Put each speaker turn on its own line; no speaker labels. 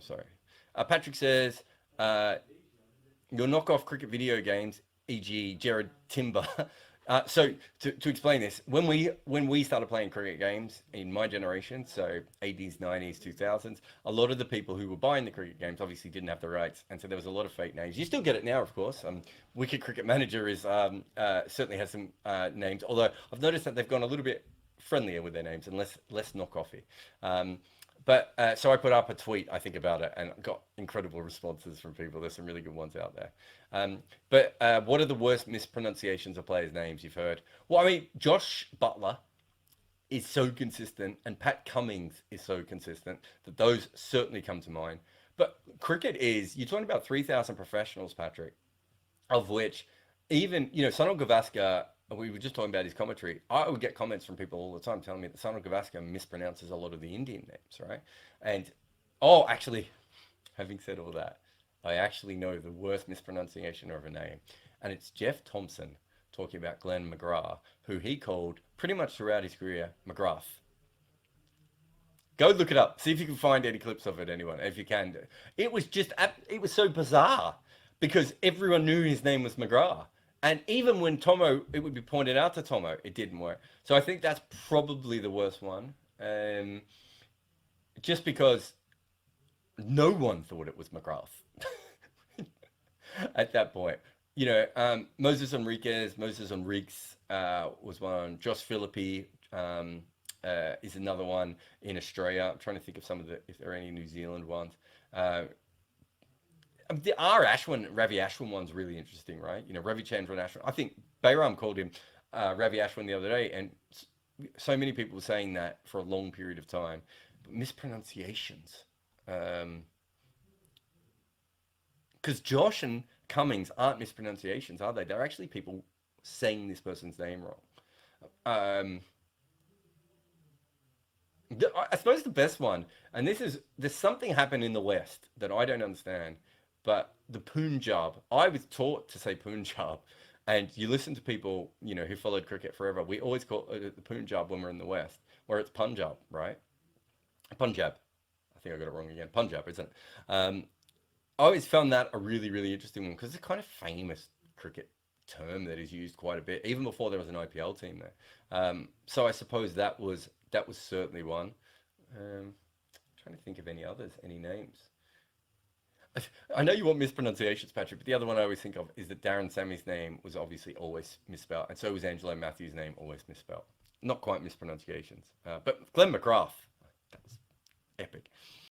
sorry. Patrick says, your knockoff cricket video games, e.g., Jarrod Timber. So to explain this, when we started playing cricket games in my generation, so 80s, 90s, 2000s, a lot of the people who were buying the cricket games obviously didn't have the rights, and so there was a lot of fake names. You still get it now, of course. Wicked Cricket Manager is certainly has some names, although I've noticed that they've gone a little bit friendlier with their names and less knockoffy. But so I put up a tweet, I think, about it, and got incredible responses from people. There's some really good ones out there. But what are the worst mispronunciations of players' names you've heard? Well, I mean, Josh Butler is so consistent, and Pat Cummins is so consistent that those certainly come to mind. But cricket is, you're talking about 3,000 professionals, Patrick, of which even, Sunil Gavaskar, we were just talking about his commentary. I would get comments from people all the time telling me that Sunil Gavaskar mispronounces a lot of the Indian names, right? And, actually, having said all that, I actually know the worst mispronunciation of a name. And it's Jeff Thompson talking about Glenn McGrath, who he called pretty much throughout his career McGrath. Go look it up. See if you can find any clips of it, anyone, if you can. It was so bizarre because everyone knew his name was McGrath. And even when it would be pointed out to Tomo, it didn't work. So I think that's probably the worst one. Just because no one thought it was McGrath at that point. Moses Enriquez was one. Josh Philippi is another one in Australia. I'm trying to think of if there are any New Zealand ones. The Ravi Ashwin one's really interesting, right? Ravi Chandran Ashwin. I think Bayram called him Ravi Ashwin the other day, and so many people were saying that for a long period of time. But mispronunciations. Because Josh and Cummings aren't mispronunciations, are they? They're actually people saying this person's name wrong. I suppose the best one, and there's something happened in the West that I don't understand, but the Punjab, I was taught to say Punjab, and you listen to people, who followed cricket forever, we always call it the Punjab when we're in the West, where it's Punjab, right? Punjab. I think I got it wrong again. Punjab, isn't it? I always found that a really, really interesting one because it's a kind of famous cricket term that is used quite a bit, even before there was an IPL team there. So I suppose that was certainly one. Trying to think of any others, any names. I know you want mispronunciations, Patrick, but the other one I always think of is that Darren Sammy's name was obviously always misspelled, and so was Angelo Matthews' name always misspelled. Not quite mispronunciations, but Glenn McGrath, that was epic.